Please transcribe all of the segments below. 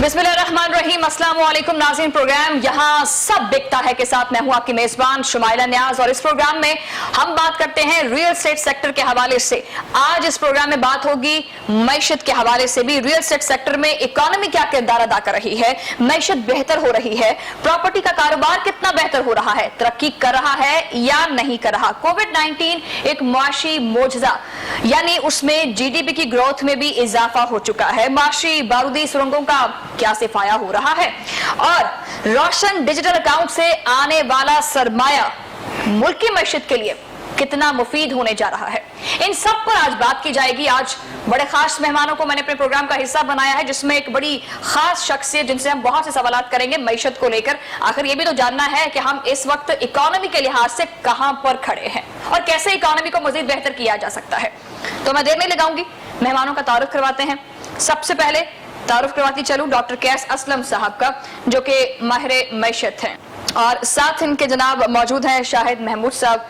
बिस्मिल्लाहिर्रहमानिर्रहीम, अस्सलाम वालेकुम नाज़रीन। प्रोग्राम यहाँ सब बिकता है के साथ मैं हूँ आपकी मेजबान शुमाइला न्याज और इस प्रोग्राम में हम बात करते हैं रियल एस्टेट सेक्टर के हवाले से। आज इस प्रोग्राम में बात होगी मईशत के हवाले से भी। रियल एस्टेट सेक्टर में इकोनॉमी क्या किरदार अदा कर रही है, मईशत बेहतर हो रही है, प्रॉपर्टी का कारोबार कितना बेहतर हो रहा है, तरक्की कर रहा है या नहीं कर रहा। कोविड-19 एक मुआशी मोजज़ा यानी उसमें जीडीपी की ग्रोथ में भी इजाफा हो चुका है। माशी बारूदी सुरंगों का क्या सिफाया हो रहा है और रोशन डिजिटल अकाउंट से आने वाला सरमाया मुल्क की मईशत के लिए कितना मुफीद होने जा रहा है, इन सब पर आज बात की जाएगी। आज बड़े खास मेहमानों को मैंने अपने प्रोग्राम का हिस्सा बनाया है, जिसमें एक बड़ी खास शख्सियत जिनसे हम बहुत से सवालात करेंगे मईशत को लेकर। आखिर ये भी तो जानना है कि हम इस वक्त इकोनॉमी के लिहाज से कहां पर खड़े हैं और कैसे इकोनॉमी को मजीद बेहतर किया जा सकता है। तो मैं देर नहीं लगाऊंगी, मेहमानों का तारुफ करवाते हैं। सबसे पहले तारुफ करवाती चलूं डॉक्टर कैस असलम साहब का, जो कि माहिर मईशत हैं, और साथ इनके जनाब मौजूद हैं शाहिद महमूद साहब,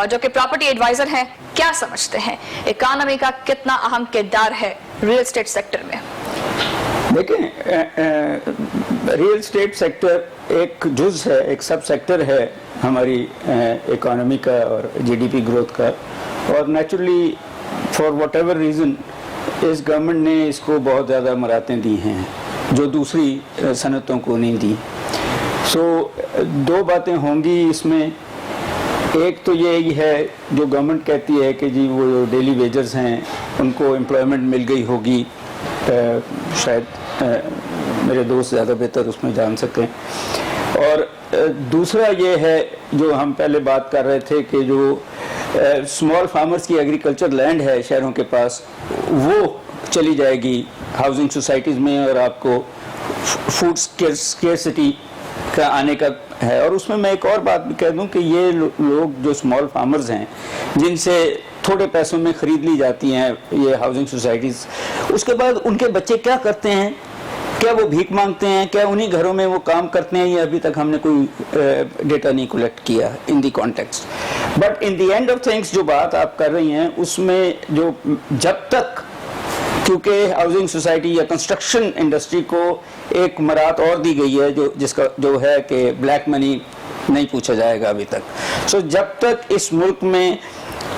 जो कि प्रॉपर्टी एडवाइजर हैं। क्या समझते हैं इकोनॉमी का कितना अहम किरदार है रियल एस्टेट सेक्टर में? देखें, रियल एस्टेट सेक्टर एक जुज है, एक सब सेक्टर है हमारी इकोनॉमी का और जीडीपी ग्रोथ का, और naturally for what ever reason इस गवर्नमेंट ने इसको बहुत ज़्यादा मरातें दी हैं जो दूसरी सनतों को नहीं दी। सो दो बातें होंगी इसमें। एक तो यही है जो गवर्नमेंट कहती है कि जी वो जो डेली वेजर्स हैं उनको एम्प्लॉयमेंट मिल गई होगी, शायद मेरे दोस्त ज़्यादा बेहतर उसमें जान सकें। और दूसरा ये है जो हम पहले बात कर रहे थे कि जो स्मॉल फार्मर्स की एग्रीकल्चर लैंड है शहरों के पास, वो चली जाएगी हाउसिंग सोसाइटीज़ में और आपको फूड स्केर्सिटी का आने का है। और उसमें मैं एक और बात भी कह दूं कि ये लोग जो स्मॉल फार्मर्स हैं जिनसे थोड़े पैसों में ख़रीद ली जाती हैं ये हाउसिंग सोसाइटीज़, उसके बाद उनके बच्चे क्या करते हैं? क्या वो भीख मांगते हैं? क्या उन्हीं घरों में वो काम करते हैं? ये अभी तक हमने कोई डेटा नहीं कलेक्ट किया in the context. But in the end of things जो बात आप कर रही हैं उसमें जो जब तक, क्योंकि हाउसिंग सोसाइटी या कंस्ट्रक्शन इंडस्ट्री को एक मरात और दी गई है जिसका जो है कि ब्लैक मनी नहीं पूछा जाएगा अभी तक। सो जब तक इस मुल्क में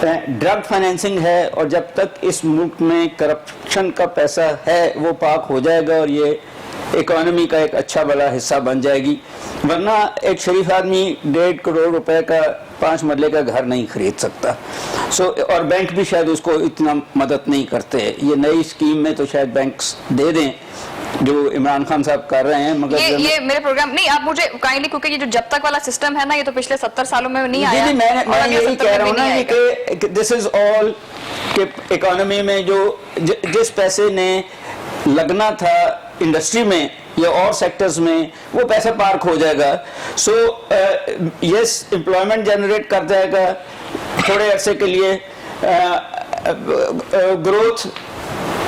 ड्रग फाइनेंसिंग है और जब तक इस मुल्क में करप्शन का पैसा है वो पाक हो जाएगा और ये इकोनॉमी का एक अच्छा बड़ा हिस्सा बन जाएगी। वरना एक शरीफ आदमी 1.5 करोड़ रुपए का 5 मरले का घर नहीं खरीद सकता। और बैंक भी शायद उसको इतना मदद नहीं करते। ये नई स्कीम में तो शायद बैंक्स दे दें जो इमरान खान साहब कर रहे हैं, मगर ये मेरे प्रोग्राम नहीं, आप मुझे काइंडली, क्योंकि ये जो जब तक वाला सिस्टम है ना, ये तो पिछले 70 सालों में नहीं आया। जी, मैं यही कह रहा हूँ ना कि दिस इज ऑल कि इकोनॉमी में जो जिस पैसे ने लगना था इंडस्ट्री में या और सेक्टर्स में वो पैसा पार्क हो जाएगा। सो यस, एम्प्लॉयमेंट जनरेट कर जाएगा थोड़े अरसे के लिए, ग्रोथ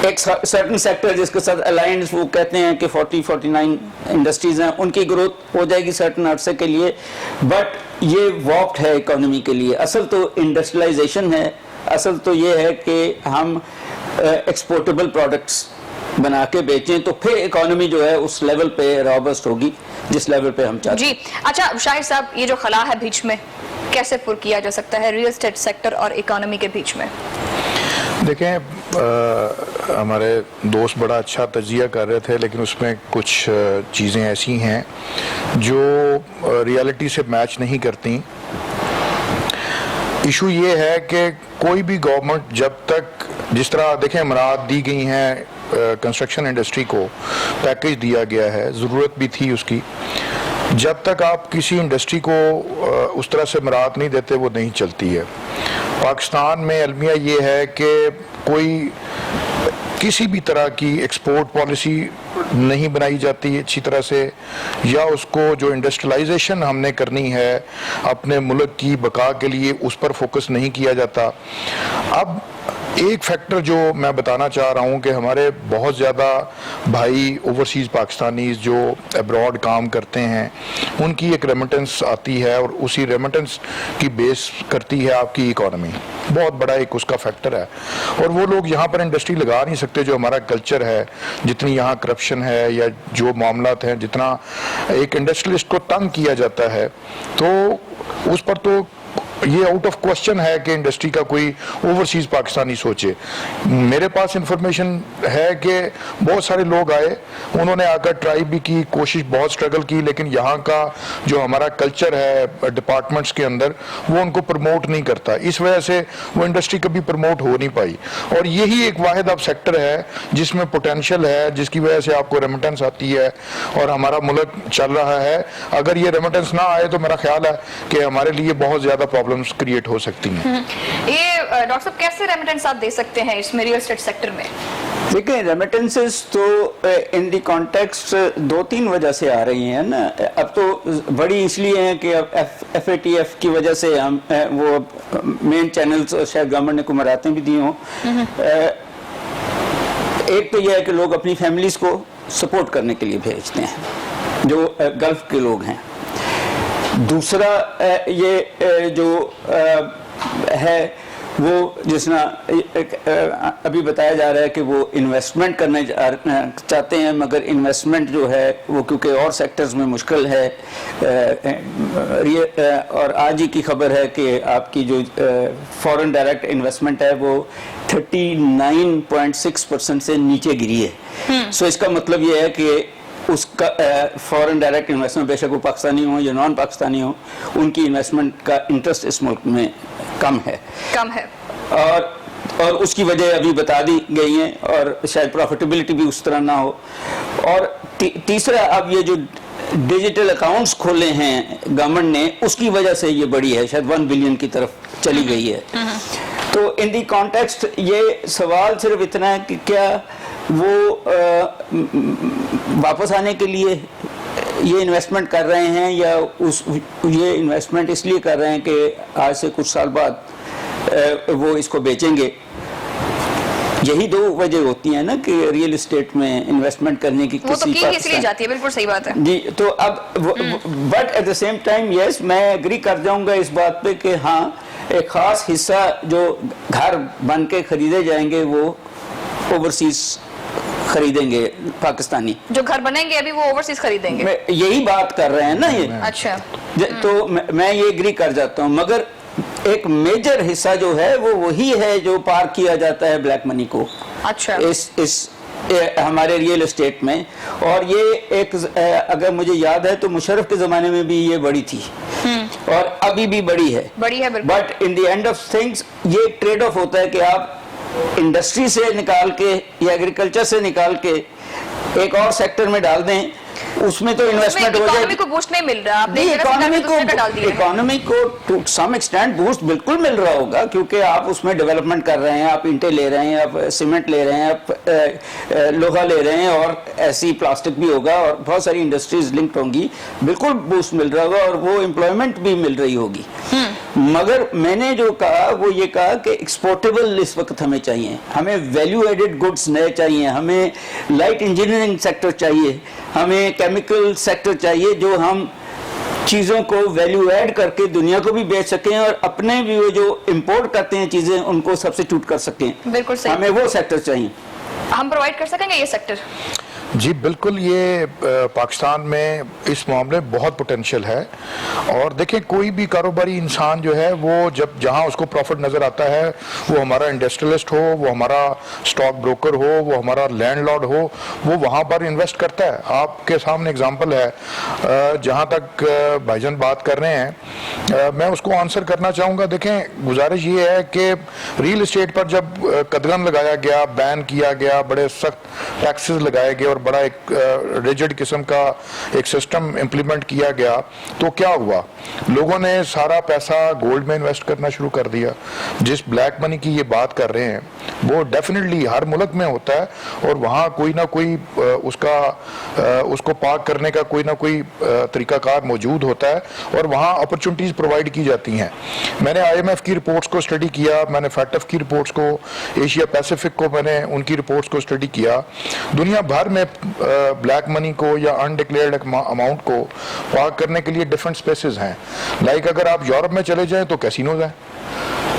एक सर्टन सेक्टर जिसके साथ अलाइंड वो कहते हैं कि 40-49 इंडस्ट्रीज हैं, उनकी ग्रोथ हो जाएगी सर्टन अरसे के लिए। बट ये वॉक्ड है इकोनॉमी के लिए। असल तो इंडस्ट्रियलाइजेशन है, असल तो ये है कि हम एक्सपोर्टेबल प्रोडक्ट्स बना के बेचें तो फिर इकोनॉमी जो है उस लेवल पे रॉबस्ट होगी जिस लेवल पे हम चाहते हैं। जी अच्छा शाहिद साहब, ये जो खला है बीच में कैसे पुर किया जा सकता है रियल एस्टेट सेक्टर और इकोनॉमी के बीच में? देखें, हमारे दोस्त बड़ा अच्छा तजिया कर रहे थे, लेकिन उसमें कुछ चीज़ें ऐसी हैं जो रियलिटी से मैच नहीं करती। इशू ये है कि कोई भी गवर्नमेंट जब तक, जिस तरह देखें मराद दी गई हैं कंस्ट्रक्शन इंडस्ट्री को, पैकेज दिया गया है, ज़रूरत भी थी उसकी, जब तक आप किसी इंडस्ट्री को उस तरह से मराद नहीं देते वो नहीं चलती है। पाकिस्तान में अलमिया ये है कि कोई किसी भी तरह की एक्सपोर्ट पॉलिसी नहीं बनाई जाती अच्छी तरह से, या उसको जो इंडस्ट्रियलाइजेशन हमने करनी है अपने मुल्क की बका के लिए उस पर फोकस नहीं किया जाता। अब एक फैक्टर जो मैं बताना चाह रहा हूं कि हमारे बहुत ज़्यादा भाई ओवरसीज़ पाकिस्तानीज जो अब्रॉड काम करते हैं, उनकी एक रेमिटेंस आती है और उसी रेमिटेंस की बेस करती है आपकी इकॉनमी। बहुत बड़ा एक उसका फैक्टर है, और वो लोग यहाँ पर इंडस्ट्री लगा नहीं सकते। जो हमारा कल्चर है, जितनी यहाँ करप्शन है या जो मामलात हैं, जितना एक इंडस्ट्रियलिस्ट को तंग किया जाता है, तो उस पर तो ये आउट ऑफ क्वेश्चन है कि इंडस्ट्री का कोई ओवरसीज पाकिस्तानी सोचे। मेरे पास इंफॉर्मेशन है कि बहुत सारे लोग आए, उन्होंने आकर ट्राई भी की, कोशिश बहुत स्ट्रगल की, लेकिन यहाँ का जो हमारा कल्चर है डिपार्टमेंट्स के अंदर, वो उनको प्रमोट नहीं करता। इस वजह से वो इंडस्ट्री कभी प्रमोट हो नहीं पाई। और यही एक वाहिद अब सेक्टर है जिसमें पोटेंशियल है, जिसकी वजह से आपको रेमिटेंस आती है और हमारा मुल्क चल रहा है। अगर ये रेमिटेंस ना आए तो मेरा ख्याल है कि हमारे लिए बहुत ज्यादा प्रॉब्लम्स क्रिएट हो सकती हैं। ये डॉक्टर साहब कैसे रेमिटेंस आप दे सकते हैं इसमें रियल एस्टेट सेक्टर में? देखिए, रेमिटेंसेस तो इन दी कॉन्टेक्स्ट 2-3 वजह से आ रही हैं ना। अब तो बड़ी इसलिए हैं कि अब FATF की वजह से हम वो मेन चैनल्स शायद गवर्नमेंट ने को मरातें भी दी हों। एक तो यह है कि लोग अपनी फैमिलीज को सपोर्ट करने के लिए भेजते हैं, जो गल्फ के लोग हैं। दूसरा ये जो है वो जिसना अभी बताया जा रहा है कि वो इन्वेस्टमेंट करना चाहते हैं, मगर इन्वेस्टमेंट जो है वो क्योंकि और सेक्टर्स में मुश्किल है। और आज ही की खबर है कि आपकी जो फॉरेन डायरेक्ट इन्वेस्टमेंट है वो 39.6% से नीचे गिरी है। सो इसका मतलब ये है कि उसका फॉरेन डायरेक्ट इन्वेस्टमेंट, बेशक वो पाकिस्तानी हो या नॉन पाकिस्तानी हो, उनकी इन्वेस्टमेंट का इंटरेस्ट इस मुल्क में कम है। और उसकी वजह अभी बता दी गई है, और शायद प्रॉफिटेबिलिटी भी उस तरह ना हो। और तीसरा, अब ये जो डिजिटल अकाउंट्स खोले हैं गवर्नमेंट ने, उसकी वजह से ये बड़ी है, शायद 1 बिलियन की तरफ चली गई है। तो इन दी कॉन्टेक्स्ट ये सवाल सिर्फ इतना है कि क्या वो वापस आने के लिए ये इन्वेस्टमेंट कर रहे हैं, या ये इन्वेस्टमेंट इसलिए कर रहे हैं कि आज से कुछ साल बाद वो इसको बेचेंगे। यही दो वजह होती है ना कि रियल एस्टेट में इन्वेस्टमेंट करने की। वो तो की इसलिए जाती है, बिल्कुल सही बात है जी। तो अब but at the same time yes, मैं एग्री कर जाऊंगा इस बात पे कि हाँ, एक खास हिस्सा जो घर बन के खरीदे जाएंगे वो ओवरसीज खरीदेंगे, पाकिस्तानी जो घर बनेंगे अभी वो ओवरसीज खरीदेंगे। यही बात कर रहे हैं ना ये। अच्छा, तो मैं ये एग्री कर जाता हूँ, मगर एक मेजर हिस्सा जो है वो वही है जो पार किया जाता है ब्लैक मनी को। अच्छा, इस हमारे रियल एस्टेट में। और ये एक अगर मुझे याद है तो मुशर्रफ के जमाने में भी ये बड़ी थी और अभी भी बड़ी है but in the end of things ये ट्रेड ऑफ होता है कि आप इंडस्ट्री से निकाल के या एग्रीकल्चर से निकाल के एक और सेक्टर में डाल दें, उसमें तो इन्वेस्टमेंट हो जाए। इकोनॉमी को बूस्ट नहीं मिल रहा, आपने इकोनॉमी को टू सम एक्सटेंट बूस्ट बिल्कुल मिल रहा होगा, क्योंकि आप उसमें डेवलपमेंट कर रहे हैं, आप ईंटें ले रहे हैं, आप सीमेंट ले रहे हैं, आप लोहा ले रहे हैं, और ऐसी प्लास्टिक भी होगा और बहुत सारी इंडस्ट्रीज लिंक्ड होंगी, बिल्कुल बूस्ट मिल रहा होगा और वो एम्प्लॉयमेंट भी मिल रही होगी। मगर मैंने जो कहा वो ये कहा कि एक्सपोर्टेबल इस वक्त हमें चाहिए, हमें वैल्यू एडेड गुड्स नए चाहिए, हमें लाइट इंजीनियरिंग सेक्टर चाहिए, हमें केमिकल सेक्टर चाहिए, जो हम चीज़ों को वैल्यू ऐड करके दुनिया को भी बेच सकें और अपने भी वो जो इंपोर्ट करते हैं चीज़ें उनको सब्स्टिट्यूट कर सकें। बिल्कुल सही, हमें वो सेक्टर चाहिए। हम प्रोवाइड कर सकेंगे ये सेक्टर? जी बिल्कुल, ये पाकिस्तान में इस मामले में बहुत पोटेंशियल है। और देखें, कोई भी कारोबारी इंसान जो है वो जब जहां उसको प्रॉफिट नज़र आता है, वो हमारा इंडस्ट्रियलिस्ट हो, वो हमारा स्टॉक ब्रोकर हो, वो हमारा लैंडलॉर्ड हो, वो वहां पर इन्वेस्ट करता है। आपके सामने एग्जांपल है, जहां तक भाईजान बात कर रहे हैं मैं उसको आंसर करना चाहूँगा। देखें, गुजारिश ये है कि रियल इस्टेट पर जब कदगन लगाया गया, बैन किया गया, बड़े सख्त टैक्सेस लगाए गए और बड़ा एक रिजिड किस्म का एक सिस्टम इंप्लीमेंट किया गया, तो क्या हुआ? लोगों ने सारा पैसा गोल्ड में इन्वेस्ट करना शुरू कर दिया। जिस ब्लैक मनी की ये बात कर रहे हैं, वो डेफिनेटली हर मुल्क में होता है, और वहाँ कोई ना कोई उसको पाक करने का कोई ना कोई तरीकाकार मौजूद होता है, और वहाँ अपॉर्चुनिटीज़ प्रोवाइड की जाती हैं। मैंने IMF की रिपोर्ट्स को स्टडी किया, मैंने FATF की रिपोर्ट्स को, एशिया पैसिफिक को, मैंने उनकी रिपोर्ट्स को स्टडी किया। दुनिया भर में ब्लैक मनी को या अनडिक्लेयर्ड अमाउंट को पाक करने के लिए डिफरेंट स्पेसेस हैं। लाइक अगर आप यूरोप में चले जाएं तो कैसीनोज हैं,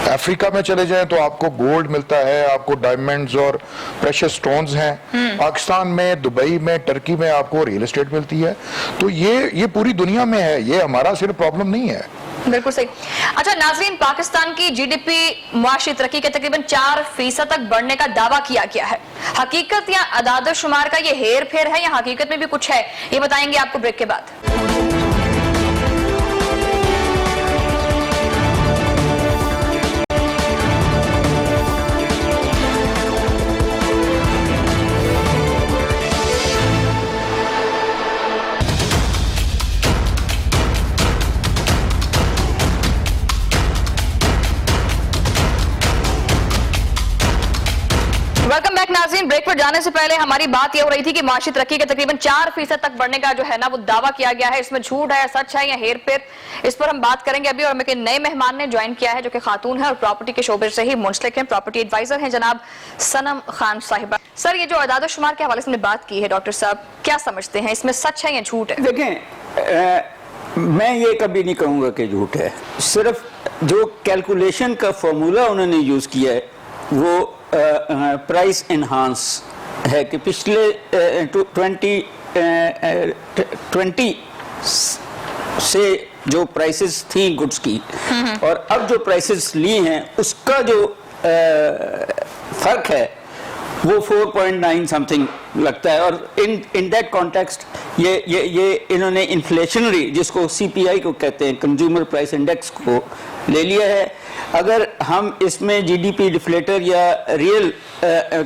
अफ्रीका में चले जाएं तो आपको गोल्ड मिलता है, आपको डायमंड्स और प्रेशियस स्टोन्स हैं। पाकिस्तान में, दुबई में, टर्की में आपको रियल एस्टेट मिलती है। तो ये पूरी दुनिया में है, ये हमारा सिर्फ प्रॉब्लम नहीं है। बिल्कुल सही। अच्छा नाज़रीन, पाकिस्तान की GDP मुआशी तरक्की के तकरीबन 4% तक बढ़ने का दावा किया गया है। हकीकत या अदाद शुमार का ये हेर फेर है या हकीकत में भी कुछ है, ये बताएंगे आपको ब्रेक के बाद। वेलकम बैक नाज़रीन। ब्रेक पर जाने से पहले हमारी बात ये हो रही थी कि माशी तरक्की के तकरीबन 4% तक बढ़ने का जो है ना वो दावा किया गया है। इसमें झूठ है, सच है या हेर फेर, इस पर हम बात करेंगे अभी। और मेरे नए मेहमान ने ज्वाइन किया है जो कि खातून है और प्रॉपर्टी के शोबे से ही मुंसलिक है, प्रॉपर्टी एडवाइजर हैं जनाब सनम खान साहिबा। सर, ये जो अदाद शुमार के हवाले से बात की है डॉक्टर साहब, क्या समझते हैं, इसमें सच है या झूठ है? देखें, मैं ये कभी नहीं कहूँगा कि झूठ है। सिर्फ जो कैलकुलेशन का फॉर्मूला उन्होंने यूज़ किया है वो प्राइस एनहांस है कि पिछले 2020 से जो प्राइसेस थी गुड्स की और अब जो प्राइसेस ली हैं उसका जो फर्क है वो 4.9 समथिंग लगता है। और इन दैट कॉन्टेक्स्ट ये इन्होंने इन्फ्लेशनरी, जिसको CPI को कहते हैं, कंज्यूमर प्राइस इंडेक्स, को ले लिया है। अगर हम इसमें GDP डिफ्लेटर या रियल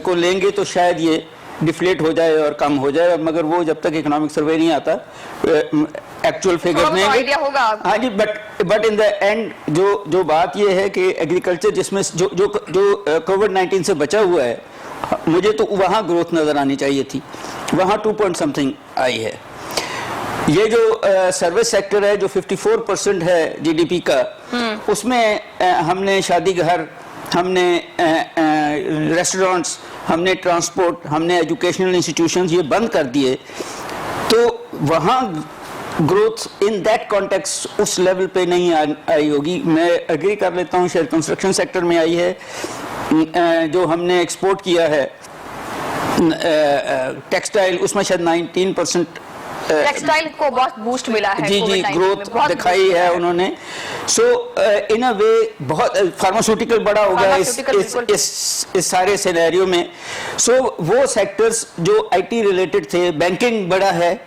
को लेंगे तो शायद ये डिफ्लेट हो जाए और कम हो जाए, मगर वो जब तक इकोनॉमिक सर्वे नहीं आता एक्चुअल फिगर में आइडिया होगा। हाँ जी, बट इन द एंड जो बात ये है कि एग्रीकल्चर जिसमें जो कोविड-19 से बचा हुआ है, मुझे तो वहाँ ग्रोथ नजर आनी चाहिए थी, वहाँ 2 पॉइंट समथिंग आई है। ये जो सर्विस सेक्टर है जो 54% है GDP का, उसमें हमने शादी घर, हमने रेस्टोरेंट्स, हमने ट्रांसपोर्ट, हमने एजुकेशनल इंस्टीट्यूशंस ये बंद कर दिए, तो वहाँ ग्रोथ इन दैट कॉन्टेक्स्ट उस लेवल पे नहीं आई होगी। मैं एग्री कर लेता हूँ, शायद कंस्ट्रक्शन सेक्टर में आई है, जो हमने एक्सपोर्ट किया है टेक्सटाइल, उसमें शायद 19% टेक्सटाइल को बहुत बूस्ट मिला है। जी, ग्रोथ दिखाई है उन्होंने। सो इन अ वे बहुत फार्मास्यूटिकल बड़ा हो गया इस सारे सिनेरियो में। सो वो सेक्टर्स जो IT रिलेटेड थे, बैंकिंग बड़ा है,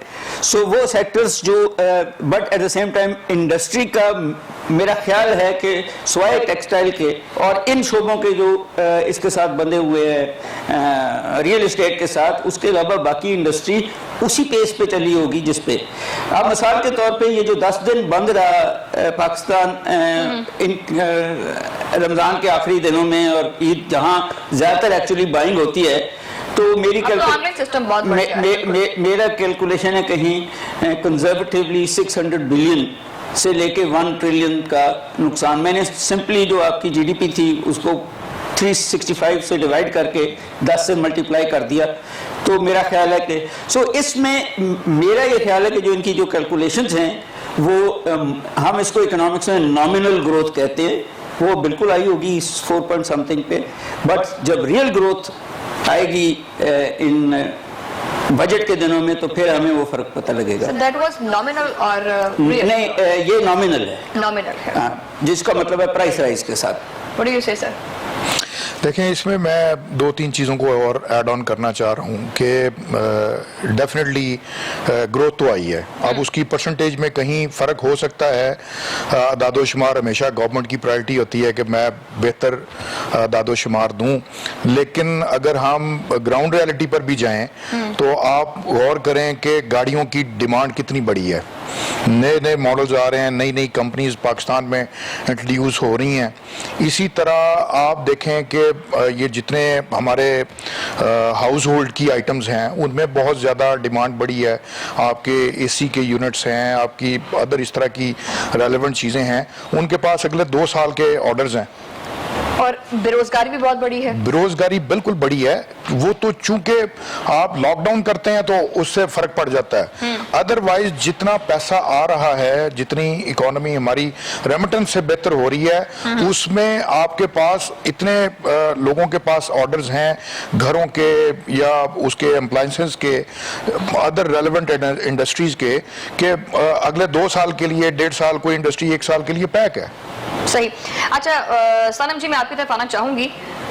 सो वो सेक्टर्स जो but at the same time industry का मेरा ख्याल है कि स्वाय टेक्सटाइल के और इन शोबों के जो इसके साथ बंधे हुए हैं रियल एस्टेट के साथ, उसके अलावा बाकी इंडस्ट्री उसी पेस पे चली होगी जिस पे। अब मिसाल के तौर पे ये जो 10 दिन बंद रहा पाकिस्तान इन रमज़ान के आखिरी दिनों में और ईद जहाँ ज़्यादातर एक्चुअली बाइंग होती है, तो मेरा कैलकुलेशन है कहीं कंजर्वेटिवली 600 बिलियन से लेके 1 ट्रिलियन का नुकसान। मैंने सिंपली जो आपकी GDP थी उसको 365 से डिवाइड करके 10 से मल्टीप्लाई कर दिया, तो मेरा ख्याल है कि इसमें मेरा ये ख्याल है कि जो इनकी जो कैलकुलेशंस हैं वो हम इसको इकोनॉमिक्स में नॉमिनल ग्रोथ कहते हैं, वो बिल्कुल आई होगी 4 पॉइंट समथिंग पे। बट जब रियल ग्रोथ आएगी इन बजट के दिनों में तो फिर हमें वो फर्क पता लगेगा। So that was nominal और real? नहीं, ये नॉमिनल है। नॉमिनल है, जिसका मतलब है प्राइस राइज के साथ। What do you say, sir? देखें, इसमें मैं 2-3 चीज़ों को और ऐड ऑन करना चाह रहा हूँ कि डेफिनेटली ग्रोथ तो आई है। अब उसकी परसेंटेज में कहीं फ़र्क हो सकता है। दादोशुमार हमेशा गवर्नमेंट की प्रायोरिटी होती है कि मैं बेहतर दादोशुमार दूँ, लेकिन अगर हम ग्राउंड रियलिटी पर भी जाएं तो आप गौर करें कि गाड़ियों की डिमांड कितनी बड़ी है। नए नए मॉडल्स आ रहे हैं, नई नई कंपनीज पाकिस्तान में इंट्रोड्यूस हो रही हैं। इसी तरह आप देखें कि ये जितने हमारे हाउस होल्ड की आइटम्स हैं उनमें बहुत ज़्यादा डिमांड बढ़ी है। आपके एसी के यूनिट्स हैं, आपकी अदर इस तरह की रेलेवेंट चीज़ें हैं, उनके पास अगले 2 साल के ऑर्डर्स हैं। और बेरोजगारी भी बहुत बड़ी है। बेरोजगारी बिल्कुल बड़ी है। वो तो चूंकि आप लॉकडाउन करते हैं तो उससे फर्क पड़ जाता है, अदरवाइज जितना पैसा आ रहा है, जितनी इकोनॉमी हमारी रेमिटेंस से बेहतर हो रही है, उसमें आपके पास इतने लोगों के पास ऑर्डर्स हैं घरों के या उसके अप्लायंसेस के, अदर रेलेवेंट इंडस्ट्रीज के, कि अगले 2 साल के लिए, 1.5 साल, कोई इंडस्ट्री 1 साल के लिए पैक है। सही। अच्छा सनम जी, मैं आपकी तरफ आना चाहूंगी,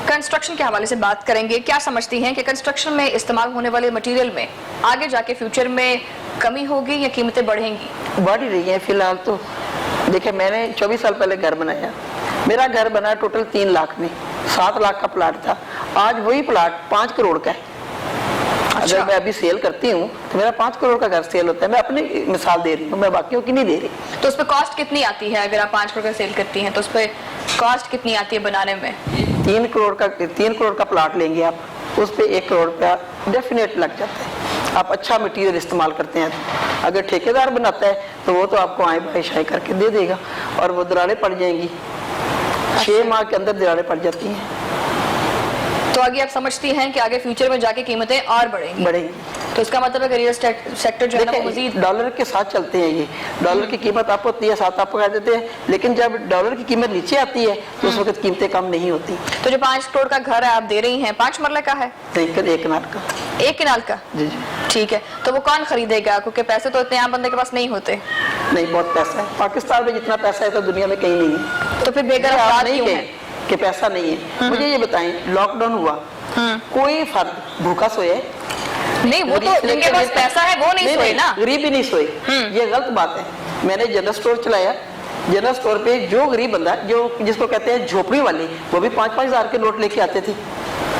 कंस्ट्रक्शन के हवाले से बात करेंगे। क्या समझती हैं कि कंस्ट्रक्शन में इस्तेमाल होने वाले मटेरियल में आगे जाके फ्यूचर में कमी होगी या कीमतें बढ़ेंगी? बढ़ ही रही है फिलहाल तो। देखिए, मैंने 24 साल पहले घर बनाया, मेरा घर बना टोटल 3 लाख में, 7 लाख का प्लाट था। आज वही प्लाट 5 करोड़ का है। अच्छा। अगर मैं अभी सेल करती हूँ तो मेरा 5 करोड़ का घर सेल होता है। मैं अपनी मिसाल दे रही हूँ, मैं बाकियों की नहीं दे रही। तो उस पर कॉस्ट कितनी आती है? अगर आप 5 करोड़ का सेल करती हैं तो उस पर कॉस्ट कितनी आती है बनाने में? 3 करोड़ का प्लाट लेंगे आप, उस पर 1 करोड़ रुपया डेफिनेट लग जाता है। आप अच्छा मटेरियल इस्तेमाल करते हैं। अगर ठेकेदार बनाता है तो वो तो आपको आए बाई शाई करके दे देगा, और वो दरारें पड़ जाएंगी। 6 माह के अंदर दरारें पड़ जाती हैं। तो आगे आप समझती हैं कि आगे फ्यूचर में जाके कीमतें और बढ़ेंगी? तो इसका मतलब है कि रियल एस्टेट सेक्टर जो है ना, वो मजीद डॉलर के साथ चलते हैं। ये डॉलर की कीमत आपको 6 7 आपको कह देते हैं, लेकिन जब डॉलर की कीमत नीचे आती है तो उस वक्त कीमतें कम नहीं होती। तो जो 5 करोड़ का घर है आप दे रही हैं, 5 मरले का है? 1 कनाल का। 1 कनाल का? जी। ठीक है। तो वो कौन खरीदेगा? क्योंकि पैसे तो इतने आम बंदे के पास नहीं होते। नहीं, बहुत पैसा है पाकिस्तान में। जितना पैसा है तो दुनिया में कहीं नहीं है। तो फिर बेघर अफराद क्यों हैं? कि पैसा नहीं है। मुझे ये बताएं, लॉकडाउन हुआ, कोई फर्द भूखा सोया? नहीं, वो तो जिनके पास पैसा है वो नहीं सोए ना। गरीब भी नहीं सोए, ये गलत बात है। मैंने जनरल स्टोर चलाया, जनरल स्टोर पे जो गरीब बंदा, जो जिसको कहते हैं झोपड़ी वाले, वो भी 5-5 हजार के नोट लेके आते थे।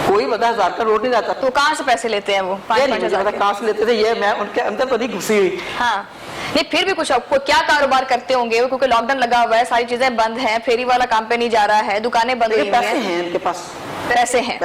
कोई बंदा 1000 का नोट नहीं लाता। तो कहाँ से पैसे लेते हैं वो? 5-5 हजार कहाँ से लेते थे ये मैं उनके अंदर तो नहीं घुसी हुई। हाँ, नहीं फिर भी कुछ आपको क्या कारोबार करते होंगे वो, क्योंकि लॉकडाउन लगा हुआ है, सारी चीजें बंद हैं, फेरी वाला काम पे नहीं जा रहा है, दुकानें बंद हुई पैसे हैं उनके पास, पैसे हैं।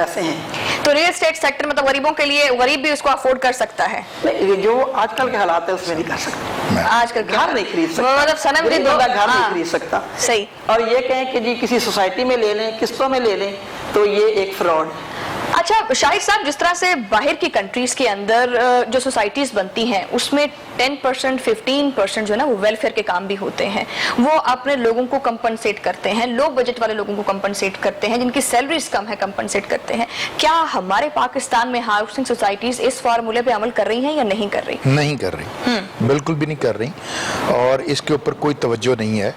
तो रियल एस्टेट सेक्टर मतलब गरीबों के लिए, गरीब भी उसको अफोर्ड कर सकता है? नहीं, जो आजकल के हालात है उसमें नहीं कर सकता। आजकल घर नहीं खरीद सकता, मतलब सनम जी घर नहीं खरीद सकता। सही। और ये कहें कि जी किसी सोसाइटी में ले लें, किस्तों में ले लें, तो ये एक फ्रॉड है। अच्छा शाहिद साहब, जिस तरह से बाहर की कंट्रीज के अंदर जो सोसाइटीज बनती हैं उसमें 10% 15% जो है ना वो वेलफेयर के काम भी होते हैं, वो अपने लोगों को कंपनसेट करते हैं, लो बजट वाले लोगों को कंपनसेट करते हैं, जिनकी सैलरीज कम है कंपनसेट करते हैं। क्या हमारे पाकिस्तान में हाउसिंग सोसाइटीज इस फार्मूले पे अमल कर रही हैं या नहीं कर रही? नहीं कर रही, बिल्कुल भी नहीं कर रही, और इसके ऊपर कोई तवज्जो नहीं है।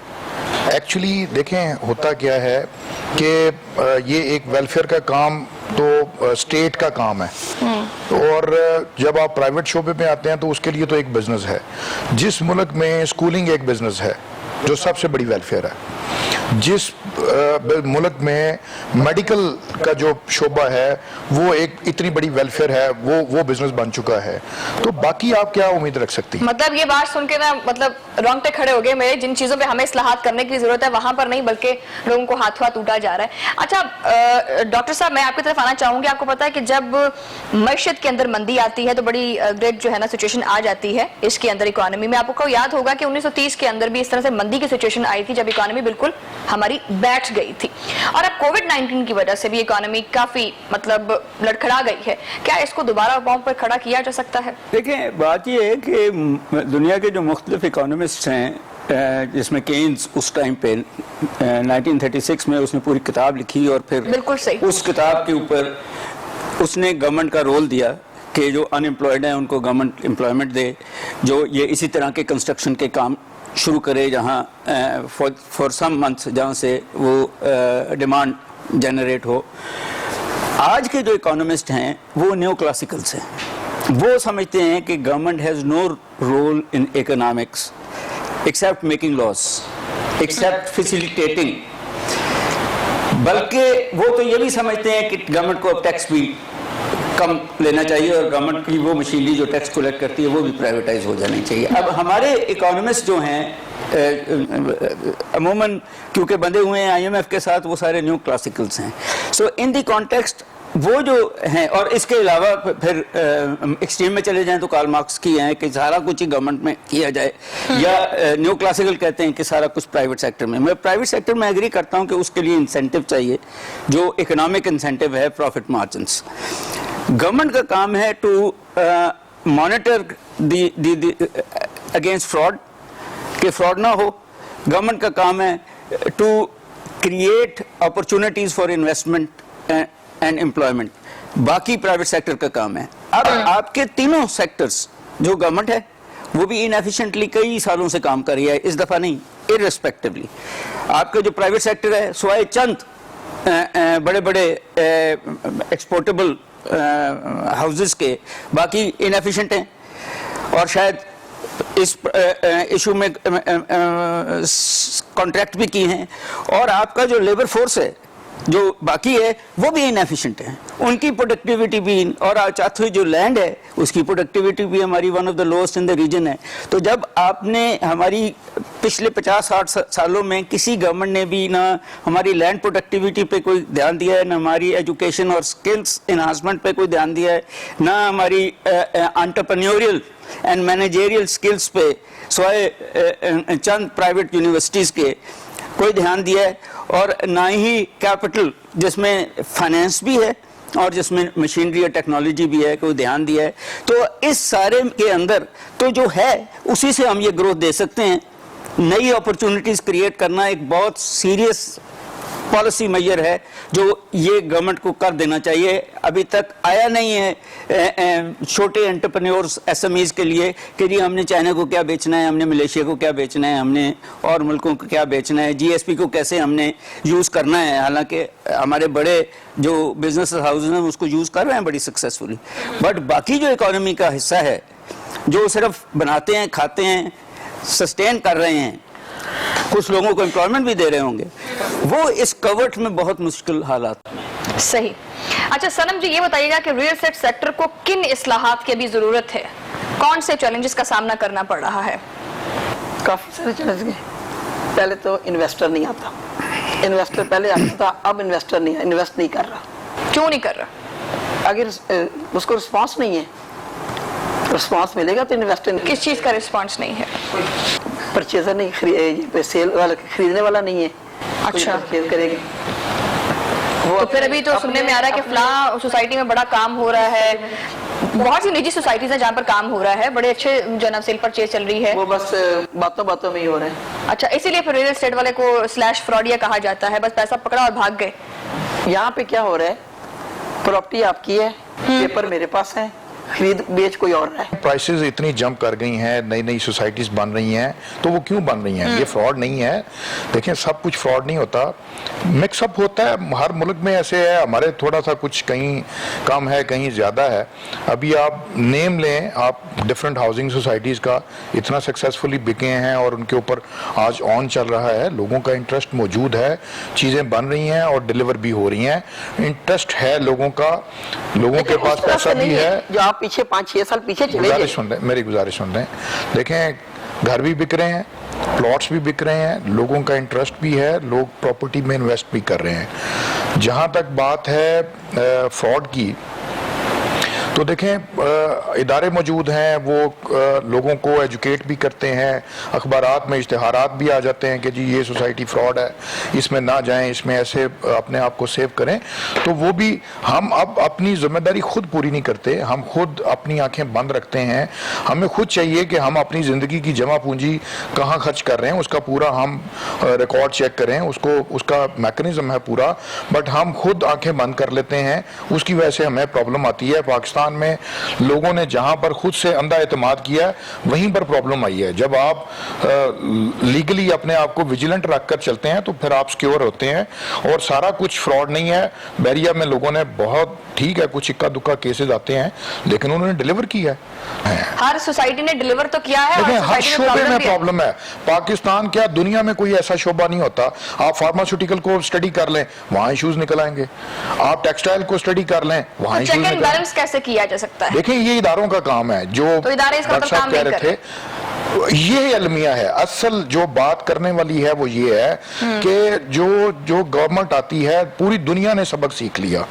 एक्चुअली देखें होता क्या है कि ये एक वेलफेयर का काम तो स्टेट का काम है, और जब आप प्राइवेट शोबे में आते हैं तो उसके लिए तो एक बिजनेस है। जिस मुल्क में स्कूलिंग एक बिजनेस है जो सबसे बड़ी वेलफेयर है, जिस मुल्क में मेडिकल का जो शोबा है वो एक इतनी बड़ी वेलफेयर है, वो बिजनेस बन चुका है, तो बाकी आप क्या उम्मीद रख सकती हैं? मतलब ये बात सुन के ना मतलब रोंगटे खड़े हो गए मेरे। जिन चीजों पे हमें इस्लाहात करने की जरूरत है वहां पर नहीं, बल्कि लोगों को हाथों हाथ उठा जा रहा है। अच्छा डॉक्टर साहब, मैं आपकी तरफ आना चाहूंगी। आपको पता है कि जब मईशत के अंदर मंदी आती है तो बड़ी ग्रेट जो है ना सिचुएशन आ जाती है इसके अंदर इकोनॉमी में। आपको याद होगा कि 1930 के अंदर भी इस तरह से मंदी की सिचुएशन आई थी जब इकोनॉमी बिल्कुल हमारी बैठ गई थी, और अब कोविड-19 की वजह से भी इकोनॉमी काफी मतलब लड़खड़ा गई है। क्या इसको दोबारा पांव पर खड़ा किया जा सकता है? देखिए, बात यह है कि दुनिया के जो मुख्तलिफ इकोनॉमिस्ट हैं, जिसमें केन्स उस टाइम पे 1936 में उसने पूरी किताब लिखी, और फिर बिल्कुल सही उस किताब के ऊपर उसने गवर्नमेंट का रोल दिया कि जो अनएम्प्लॉयड हैं उनको गवर्नमेंट एम्प्लॉयमेंट दे, जो ये इसी तरह के कंस्ट्रक्शन के काम शुरू करे जहाँ फॉर सम मंथ्स जहाँ से वो डिमांड जनरेट हो। आज के जो इकोनॉमिस्ट हैं वो न्यू क्लासिकल्स हैं, वो समझते हैं कि government has no role in economics except making loss, except facilitating, बल्कि वो तो ये भी समझते हैं कि गवर्नमेंट को अब टैक्स भी कम लेना चाहिए और गवर्नमेंट की वो मशीनरी जो टैक्स कलेक्ट करती है वो भी प्राइवेटाइज हो जानी चाहिए। अब हमारे इकोनॉमिस्ट जो हैं अमूमन क्योंकि बंधे हुए हैं IMF के साथ, वो सारे न्यू क्लासिकल्स हैं। सो इन द कॉन्टेक्स्ट वो जो हैं, और इसके अलावा फिर एक्सट्रीम में चले जाएं तो कार्ल मार्क्स की हैं कि सारा कुछ ही गवर्नमेंट में किया जाए, या न्यू क्लासिकल कहते हैं कि सारा कुछ प्राइवेट सेक्टर में। मैं प्राइवेट सेक्टर में एग्री करता हूं कि उसके लिए इंसेंटिव चाहिए, जो इकोनॉमिक इंसेंटिव है, प्रॉफिट मार्जिन्स। गवर्नमेंट का काम है टू मॉनिटर अगेंस्ट फ्रॉड, कि फ्रॉड ना हो। गवर्नमेंट का काम है to create opportunities for investment and employment, बाकी प्राइवेट सेक्टर का काम है। अब आपके तीनों सेक्टर्स जो गवर्नमेंट है वो भी इनएफिशिएंटली कई सालों से काम कर रही है, इस दफा नहीं, इररिस्पेक्टिवली। आपका जो प्राइवेट सेक्टर है स्वाय चंद बड़े बड़े एक्सपोर्टेबल हाउसेस के, बाकी इनएफिशिएंट हैं और शायद इस इशू में कॉन्ट्रैक्ट भी किए हैं। और आपका जो लेबर फोर्स है जो बाकी है वो भी इनएफिशिएंट है, उनकी प्रोडक्टिविटी भी, और चाहते हुए जो लैंड है उसकी प्रोडक्टिविटी भी हमारी one of the lowest in the region है। तो जब आपने हमारी पिछले 50-60 सालों में किसी गवर्नमेंट ने भी ना हमारी लैंड प्रोडक्टिविटी पे कोई ध्यान दिया है, ना हमारी एजुकेशन और स्किल्स इन्हांसमेंट पे कोई ध्यान दिया है, ना हमारी एंटरप्रेन्योरियल एंड मैनेजरियल स्किल्स पे स्वाय चंद प्राइवेट यूनिवर्सिटीज़ के कोई ध्यान दिया है, और ना ही कैपिटल जिसमें फाइनेंस भी है और जिसमें मशीनरी और टेक्नोलॉजी भी है कोई ध्यान दिया है। तो इस सारे के अंदर तो जो है उसी से हम ये ग्रोथ दे सकते हैं। नई अपॉर्चुनिटीज क्रिएट करना एक बहुत सीरियस पॉलिसी मेजर है जो ये गवर्नमेंट को कर देना चाहिए। अभी तक आया नहीं है छोटे एंटरप्रेन्योर्स SMEs के लिए कि जी हमने चाइना को क्या बेचना है, हमने मलेशिया को क्या बेचना है, हमने और मुल्कों को क्या बेचना है, GSP को कैसे हमने यूज़ करना है। हालांकि हमारे बड़े जो बिजनेस हाउसेज हैं उसको यूज़ कर रहे हैं बड़ी सक्सेसफुली, बट बाकी जो इकोनॉमी का हिस्सा है जो सिर्फ बनाते हैं, खाते हैं, सस्टेन कर रहे हैं, कुछ लोगों को एम्प्लॉयमेंट भी दे रहे होंगे, वो इस कवर्ट में बहुत मुश्किल हालात। सही। अच्छा सनम जी, ये बताइएगा कि रियल एस्टेट सेक्टर को किन इस्लाहात की भी जरूरत है, कौन से चैलेंजेस का सामना करना पड़ रहा है? काफी सारे चैलेंज हैं। पहले तो इन्वेस्टर नहीं आता, इन्वेस्टर पहले आता था, अब इन्वेस्टर नहीं, इन्वेस्ट नहीं कर रहा। क्यों नहीं कर रहा? अगर उसको रिस्पांस नहीं है, रिस्पांस मिलेगा तो इन्वेस्टर। किस चीज का रिस्पांस नहीं है? परचेजर नहीं, सेल वाला खरीदने वाला नहीं है। अच्छा, करेगा तो फिर अभी तो सुनने में आ रहा है कि फला सोसाइटी में बड़ा काम हो रहा है, बहुत सी निजी सोसाइटीज हैं जहाँ पर काम हो रहा है, बड़े अच्छे जनरल सेल परचेज चल रही है, वो बस बातों बातों में ही हो रहे हैं। अच्छा, इसीलिए फिर रियल एस्टेट वाले को स्लैश फ्रॉडिया कहा जाता है, बस पैसा पकड़ा और भाग गए। यहाँ पे क्या हो रहा है, प्रॉपर्टी आपकी है, पेपर मेरे पास है, खरीद बेच कोई और रहा है। प्राइसेस इतनी जंप कर गई हैं, नई नई सोसाइटीज बन रही हैं, तो वो क्यों बन रही हैं? ये फ्रॉड नहीं है। देखें, सब कुछ फ्रॉड नहीं होता, मिक्सअप होता है। हर मुल्क में ऐसे है, हमारे थोड़ा सा कुछ कहीं कम है, कहीं ज़्यादा है। अभी आप नेम लें, आप डिफरेंट हाउसिंग सोसाइटीज़ का इतना सक्सेसफुली बिके हैं और उनके ऊपर आज ऑन चल रहा है, लोगों का इंटरेस्ट मौजूद है, चीज़ें बन रही हैं और डिलीवर भी हो रही हैं। इंटरेस्ट है लोगों का, लोगों के पास पैसा भी है। जो आप पीछे 5-6 साल पीछे चले गए। मेरी गुजारिश सुन लें। देखें, घर भी बिक रहे हैं, प्लॉट्स भी बिक रहे हैं, लोगों का इंटरेस्ट भी है, लोग प्रॉपर्टी में इन्वेस्ट भी कर रहे हैं। जहां तक बात है फ्रॉड की, तो देखें इदारे मौजूद हैं, वो लोगों को एजुकेट भी करते हैं, अखबारात में इश्तिहारात भी आ जाते हैं कि जी ये सोसाइटी फ्रॉड है, इसमें ना जाएं, इसमें ऐसे अपने आप को सेव करें। तो वो भी हम अब अपनी जिम्मेदारी खुद पूरी नहीं करते, हम खुद अपनी आंखें बंद रखते हैं। हमें खुद चाहिए कि हम अपनी ज़िंदगी की जमा पूंजी कहाँ खर्च कर रहे हैं उसका पूरा हम रिकॉर्ड चेक करें, उसका मैकेनिज्म है पूरा, बट हम खुद आंखें बंद कर लेते हैं। उसकी वजह से हमें प्रॉब्लम आती है। पाकिस्तान पाकिस्तान में लोगों ने जहां पर खुद से अंधा एतमाद किया है वहीं पर प्रॉब्लम आई है। जब आप लीगली अपने आप को विजिलेंट रखकर चलते हैं तो फिर आप सिक्योर होते हैं और सारा कुछ फ्रॉड नहीं है। बैरिया में लोगों ने बहुत, ठीक है, कुछ इक्का दुक्का केसेस आते हैं लेकिन उन्होंने डिलीवर किया है। हर सोसाइटी ने डिलीवर तो किया है। देखिए, और हर सोसाइटी शोबे में भी है। प्रॉब्लम है। पाकिस्तान क्या, दुनिया में कोई ऐसा शोबा नहीं होता। आप फार्मास्यूटिकल को स्टडी कर लें, वहां इश्यूज निकल आएंगे। आप टेक्सटाइल को स्टडी कर लें, वहां तो इश्यूज चेक एंड निकल आएंगे। बैलेंस कैसे किया जा सकता है? देखिए, ये इदारों का काम है। जो तो इदारे इसका डॉक्टर साहब काम कह नहीं रहे थे, ये अलमिया है। असल जो बात करने वाली है वो ये है कि जो गवर्नमेंट आती है, पूरी दुनिया ने सबक सीख लिया।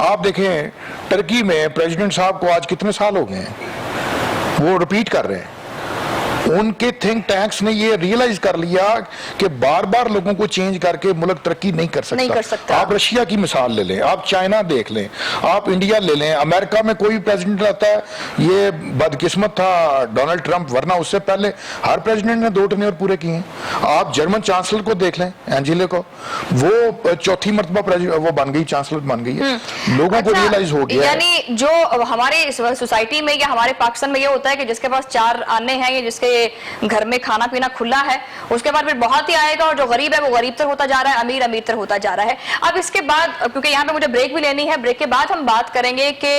आप देखें, टर्की में प्रेसिडेंट साहब को आज कितने साल हो गए हैं, वो रिपीट कर रहे हैं। उनके थिंक टैंक्स ने ये रियलाइज कर लिया कि बार बार लोगों को चेंज करके मुल्क तरक्की नहीं कर सकता। आप रशिया की मिसाल ले लें, आप चाइना देख लें, आप इंडिया ले लें। अमेरिका में कोई प्रेसिडेंट आता है, ये बदकिस्मत था डोनाल्ड ट्रंप, वरना उससे पहले हर प्रेसिडेंट ने 2 टेन्योर पूरे किए हैं। आप जर्मन चांसलर को देख लें, एंजेला को, वो चौथी मरतबा वो बन गई, चांसलर बन गई है। लोगों को रियलाइज हो गया। यानी जो हमारे सोसाइटी में या हमारे पाकिस्तान में ये होता है कि जिसके पास 4 आने हैं या जिसके घर में खाना पीना खुला है, उसके बाद फिर बहुत ही आएगा, और जो गरीब है वो गरीब तर होता जा रहा है, अमीर अमीर तर होता जा रहा है। अब इसके बाद, क्योंकि यहाँ पे मुझे ब्रेक भी लेनी है, ब्रेक के बाद हम बात करेंगे कि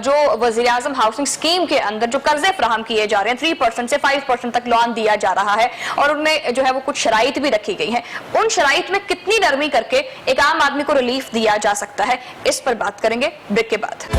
जो वज़ीर-ए-आज़म हाउसिंग स्कीम के अंदर जो कर्जे फराहम किए जा रहे हैं, 3% से 5% तक लोन दिया जा रहा है, और उनमें जो है वो कुछ शराइत भी रखी गई है। उन शराइत में कितनी नरमी करके एक आम आदमी को रिलीफ दिया जा सकता है, इस पर बात करेंगे ब्रेक के बाद।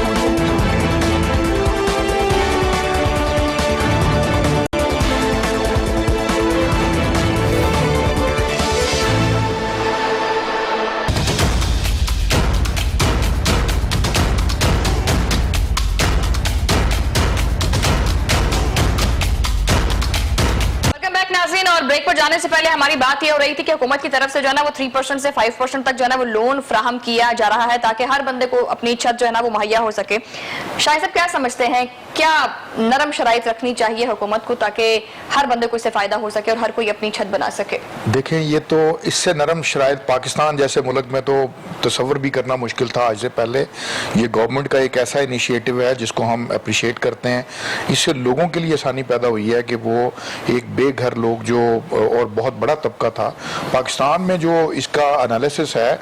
नाज़रीन, और ब्रेक पर जाने से पहले हमारी बात ये हो रही थी कि हुकूमत की तरफ से जो है ना वो 3% से 5% तक जो है ना वो लोन फ्राहम किया जा रहा है ताकि हर बंदे को अपनी छत जो है ना वो मुहैया हो सके। शाहिद साहब, क्या समझते हैं, क्या नरम शराइत रखनी चाहिए हुकूमत को ताकि हर बंदे को इससे फायदा हो सके और हर कोई अपनी छत बना सके? देखें, ये तो इससे नरम शराइत पाकिस्तान जैसे मुल्क में तो तसव्वुर भी करना मुश्किल था आज से पहले। ये गवर्नमेंट का एक ऐसा इनिशिएटिव है जिसको हम अप्रिशिएट करते हैं। इससे लोगों के लिए आसानी पैदा हुई है कि वो एक बेघर लोग जो, और बहुत बड़ा तबका था पाकिस्तान में, जो इसका एनालिसिस है,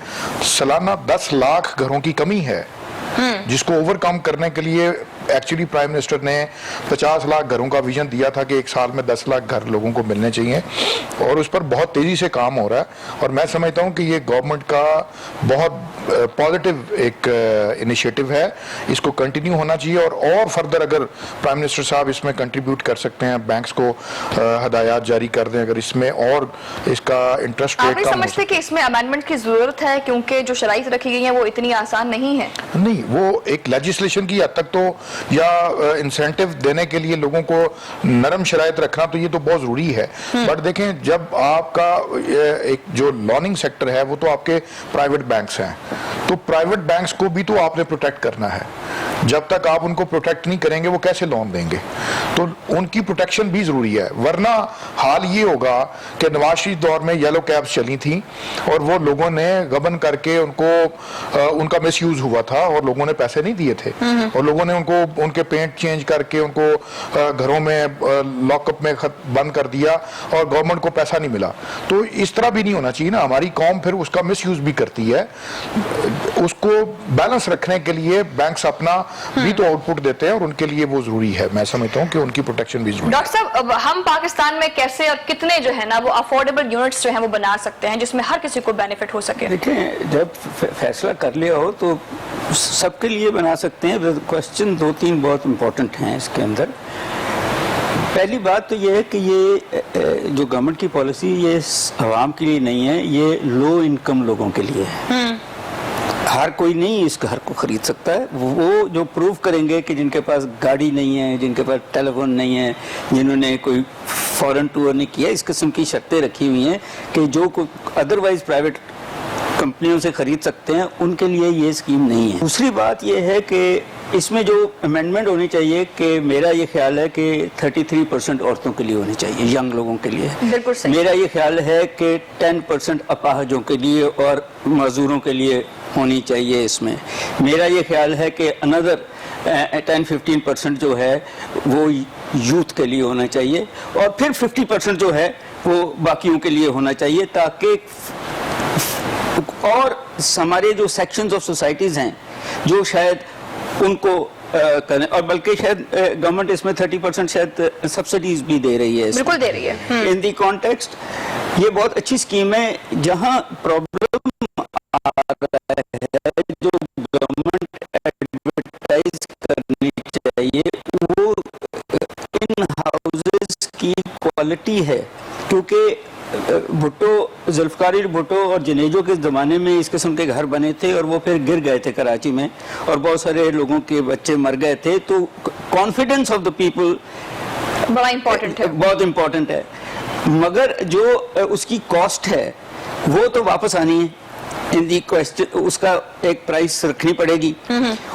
सालाना 10 लाख घरों की कमी है, जिसको ओवरकम करने के लिए एक्चुअली प्राइम मिनिस्टर ने 50 लाख घरों का विजन दिया था कि एक साल में 10 लाख घर लोगों को मिलने चाहिए, और उस पर बहुत तेजी से काम हो रहा है। और मैं समझता हूं कि ये गवर्नमेंट का बहुत पॉजिटिव एक इनिशिएटिव है, इसको कंटिन्यू होना चाहिए। और फर्दर अगर प्राइम मिनिस्टर साहब इसमें कंट्रीब्यूट कर सकते हैं, बैंक्स को हदायत जारी कर दें, अगर इसमें और इसका इंटरेस्ट रेट कम समझते कि इसमें अमेंडमेंट की जरूरत है, क्योंकि जो शराइत रखी गई है वो इतनी आसान नहीं है? नहीं, वो एक लेजिस्लेशन की हद तक तो, या इंसेंटिव देने के लिए लोगों को नरम शराइत रखना, तो ये तो बहुत जरूरी है। बट देखें, जब आपका एक जो लोनिंग सेक्टर है वो तो आपके प्राइवेट बैंक्स हैं, तो प्राइवेट बैंक्स को भी तो आपने प्रोटेक्ट करना है। जब तक आप उनको प्रोटेक्ट नहीं करेंगे वो कैसे लोन देंगे? तो उनकी प्रोटेक्शन भी जरूरी है, वरना हाल ये होगा कि नवाज शरीफ दौर में येलो कैब्स चली थी और वो लोगों ने गबन करके उनका मिसयूज हुआ था और लोगों ने पैसे नहीं दिए थे, और लोगों ने उनके पेंट चेंज करके उनको घरों में लॉकअप में बंद कर दिया और गवर्नमेंट को पैसा नहीं मिला। तो इस तरह भी नहीं होना चाहिए ना। हमारी कौम फिर उसका मिसयूज भी करती है। उसको बैलेंस रखने के लिए बैंक्स अपना भी तो आउटपुट देते हैं और उनके लिए वो जरूरी है। मैं समझता हूँ कि उनकी प्रोटेक्शन भी जरूरी है। डॉक्टर साहब, हम पाकिस्तान में कैसे और कितने जो है ना वो अफोर्डेबल यूनिट्स जो है वो बना सकते हैं जिसमें हर किसी को बेनिफिट हो सके? देखिए, जब फैसला कर लिया हो तो सबके लिए बना सकते हैं। क्वेश्चन 2-3 बहुत इंपॉर्टेंट हैं इसके अंदर। पहली बात तो ये है कि ये जो गवर्नमेंट की पॉलिसी ये आवाम के लिए नहीं है, ये लो इनकम लोगों के लिए है। हर कोई नहीं इस घर को खरीद सकता है। वो जो प्रूव करेंगे कि जिनके पास गाड़ी नहीं है, जिनके पास टेलीफोन नहीं है, जिन्होंने कोई फॉरेन टूर नहीं किया, इस किस्म की शर्तें रखी हुई हैं कि जो अदरवाइज प्राइवेट कंपनियों से खरीद सकते हैं, उनके लिए ये स्कीम नहीं है। दूसरी बात ये है कि इसमें जो अमेंडमेंट होनी चाहिए, कि मेरा ये ख्याल है कि 33% औरतों के लिए होनी चाहिए, यंग लोगों के लिए। बिल्कुल सही। मेरा ये ख्याल है कि 10% अपाहजों के लिए और मजदूरों के लिए होनी चाहिए इसमें। मेरा ये ख्याल है कि अनदर 10-15% जो है वो यूथ के लिए होना चाहिए, और फिर 50% जो है वो बाकियों के लिए होना चाहिए, ताकि और हमारे जो सेक्शंस ऑफ सोसाइटीज़ हैं जो शायद उनको करें, और बल्कि शायद गवर्नमेंट इसमें 30% शायद सब्सिडीज भी दे रही है, बिल्कुल दे रही है। इन दी कॉन्टेक्स्ट ये बहुत अच्छी स्कीम है। जहां प्रॉब्लम आ रहा है, जो गवर्नमेंट एडवर्टाइज करनी चाहिए वो इन हाउसेस की क्वालिटी है, क्योंकि भुट्टो, जुल्फकार भुट्टो और जनेजो के ज़माने में इस किस्म के घर बने थे और वो फिर गिर गए थे कराची में, और बहुत सारे लोगों के बच्चे मर गए थे। तो कॉन्फिडेंस ऑफ द पीपल बड़ा इम्पोर्टेंट है, बहुत इम्पोर्टेंट है, मगर जो उसकी कॉस्ट है वो तो वापस आनी है। इन दी क्वेश्चन उसका एक प्राइस रखनी पड़ेगी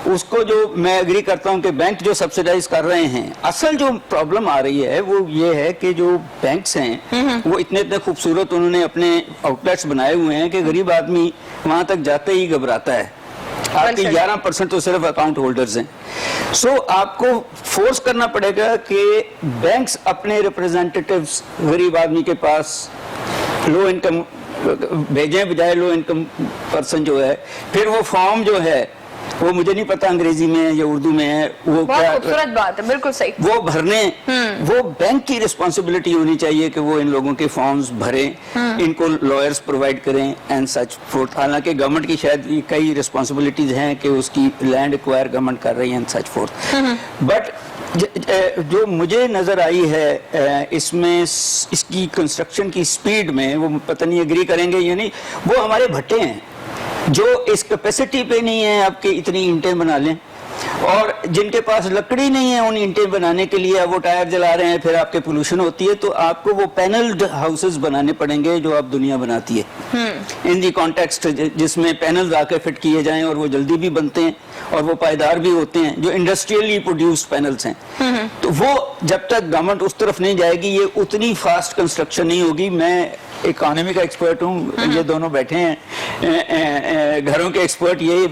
उसको। जो मैं एग्री करता हूं कि बैंक जो सब्सिडाइज कर रहे हैं, असल जो प्रॉब्लम आ रही है वो ये है कि जो बैंक्स हैं वो इतने इतने खूबसूरत उन्होंने अपने आउटलेट्स बनाए हुए हैं कि गरीब आदमी वहां तक जाते ही घबराता है। आपके 11% तो सिर्फ अकाउंट होल्डर्स हैं। सो आपको फोर्स करना पड़ेगा कि बैंक्स अपने रिप्रेजेंटेटिव्स गरीब आदमी के पास लो इनकम भेजें, बजाय लो इनकम पर्सन जो है। फिर वो फॉर्म जो है वो मुझे नहीं पता अंग्रेजी में है या उर्दू में है, वो बहुत खूबसूरत बात है, बिल्कुल सही। वो भरने वो बैंक की रिस्पॉन्सिबिलिटी होनी चाहिए कि वो इन लोगों के फॉर्म्स भरें, इनको लॉयर्स प्रोवाइड करें एंड सच फोर्थ। हालांकि गवर्नमेंट की शायद कई रिस्पॉन्सिबिलिटीज हैं कि उसकी लैंड एक्वायर गवर्नमेंट कर रही है एंड सच फोर्थ, बट जो मुझे नजर आई है इसमें इसकी कंस्ट्रक्शन की स्पीड में, वो पता नहीं एग्री करेंगे या नहीं, वो हमारे भट्टे हैं जो इस कैपेसिटी पे नहीं है आपके इतनी ईंटें बना लें, और जिनके पास लकड़ी नहीं है उन ईंटें बनाने के लिए वो टायर जला रहे हैं, फिर आपके पोल्यूशन होती है। तो आपको वो पैनल्ड हाउसेस बनाने पड़ेंगे जो अब दुनिया बनाती है इन दी कॉन्टेक्स्ट, जिसमें पैनल्स आके फिट किए जाएं और वो जल्दी भी बनते हैं और वो पायदार भी होते हैं, जो इंडस्ट्रियली प्रोड्यूस्ड पैनल्स हैं। तो वो जब तक गवर्नमेंट उस तरफ नहीं जाएगी ये उतनी फास्ट कंस्ट्रक्शन नहीं होगी। मैं इकोनॉमी का एक्सपर्ट हूँ, ये दोनों बैठे हैं घरों के एक्सपर्ट, ये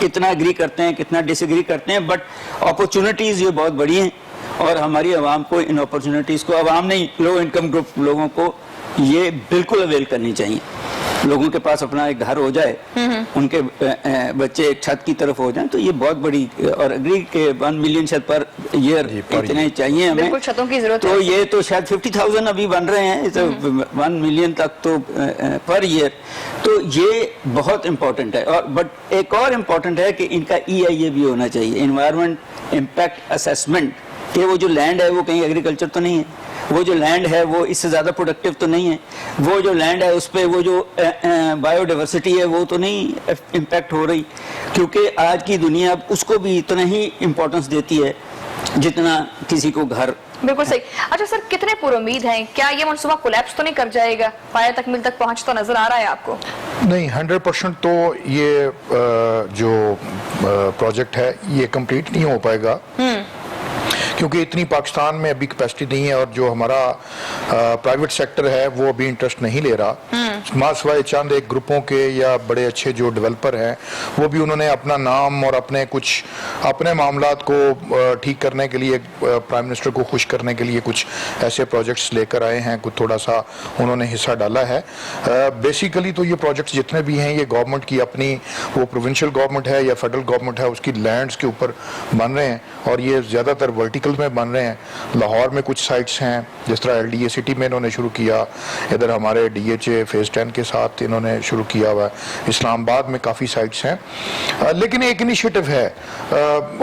कितना एग्री करते हैं कितना डिसएग्री करते हैं, बट अपॉर्चुनिटीज ये बहुत बड़ी हैं और हमारी आवाम को इन अपॉर्चुनिटीज को, आवाम नहीं लो इनकम ग्रुप लोगों को ये बिल्कुल अवेल करनी चाहिए। लोगों के पास अपना एक घर हो जाए, उनके बच्चे एक छत की तरफ हो जाएं, तो ये बहुत बड़ी, और एग्री के 1 मिलियन छत पर ईयर इतने चाहिए हमें, बिल्कुल छतों की जरूरत तो है। ये तो शायद 50,000 अभी बन रहे हैं, तो 1 मिलियन तक तो पर ईयर, तो ये बहुत इंपॉर्टेंट है। और बट एक और इम्पोर्टेंट है कि इनका EIA भी होना चाहिए, इन्वायरमेंट इम्पैक्ट असेसमेंट, कि वो जो लैंड है वो कहीं एग्रीकल्चर तो नहीं है, वो जो लैंड है वो इससे ज़्यादा प्रोडक्टिव तो नहीं है, वो जो लैंड है उस पर वो जो बायोडाइवर्सिटी है वो तो नहीं इम्पैक्ट हो रही, क्योंकि आज की दुनिया अब उसको भी इतना ही इम्पोर्टेंस देती है जितना किसी को घर। बिल्कुल सही। अच्छा सर, कितने पुरुमीद हैं, क्या ये मनसूबा कोलैप्स तो नहीं कर जाएगा? फायर तकमील तक पहुंच तो नजर आ रहा है आपको? नहीं, 100% तो ये जो प्रोजेक्ट है ये कंप्लीट नहीं हो पाएगा, क्योंकि इतनी पाकिस्तान में अभी कैपेसिटी नहीं है, और जो हमारा प्राइवेट सेक्टर है वो अभी इंटरेस्ट नहीं ले रहा। सिवाय चंद एक ग्रुपों के या बड़े अच्छे जो डेवलपर हैं वो भी उन्होंने अपना नाम और अपने कुछ अपने मामलात को ठीक करने के लिए, प्राइम मिनिस्टर को खुश करने के लिए कुछ ऐसे प्रोजेक्ट्स लेकर आए हैं, कुछ थोड़ा सा उन्होंने हिस्सा डाला है। बेसिकली तो ये प्रोजेक्ट्स जितने भी हैं ये गवर्नमेंट की अपनी, वो प्रोविंशियल गवर्नमेंट है या फेडरल गवर्नमेंट है, उसकी लैंड्स के ऊपर बन रहे हैं, और ये ज़्यादातर वर्टिकल में बन रहे हैं। लाहौर में कुछ साइट्स हैं, जिस तरह LDA सिटी में इन्होंने शुरू किया, इधर हमारे DHA फेज 10 के साथ इन्होंने शुरू किया हुआ है, इस्लामाबाद में काफ़ी साइट्स हैं। लेकिन एक इनिशिएटिव है,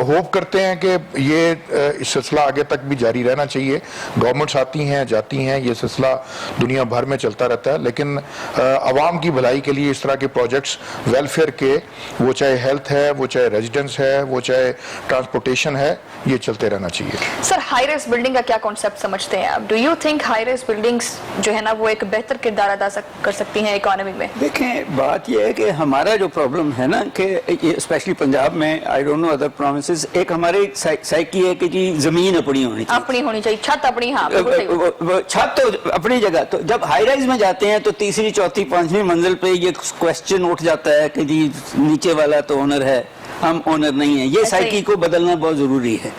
होप करते हैं कि ये सिलसिला आगे तक भी जारी रहना चाहिए। गवर्नमेंट्स आती हैं जाती हैं, ये सिलसिला दुनिया भर में चलता रहता है, लेकिन आवाम की भलाई के लिए इस तरह के प्रोजेक्ट्स वेलफेयर के, वो चाहे हेल्थ है, वो चाहे रेजिडेंस है, वो चाहे ट्रांसपोर्टेशन है, ये चलते रहना चाहिए। सर, हाई राइज बिल्डिंग का क्या कॉन्सेप्ट समझते हैं आप? Do you think high rise buildings जो है ना वो एक बेहतर किरदार अदा कर सकती हैं इकोनॉमी में? देखें, बात यह है कि हमारा जो प्रॉब्लम है ना कि स्पेशली पंजाब में, I don't know other provinces, एक हमारी साइकी है कि जी जमीन अपनी होनी चाहिए, छत अपनी। हाँ, छत तो अपनी जगह। तो जब हाई राइज में जाते हैं तो तीसरी चौथी पांचवी मंजिल पे ये क्वेश्चन उठ जाता है कि जी नीचे वाला तो ओनर है हम ओनर नहीं हैं। ये ऐसा ही। साइकी को बदलना बहुत ज़रूरी है।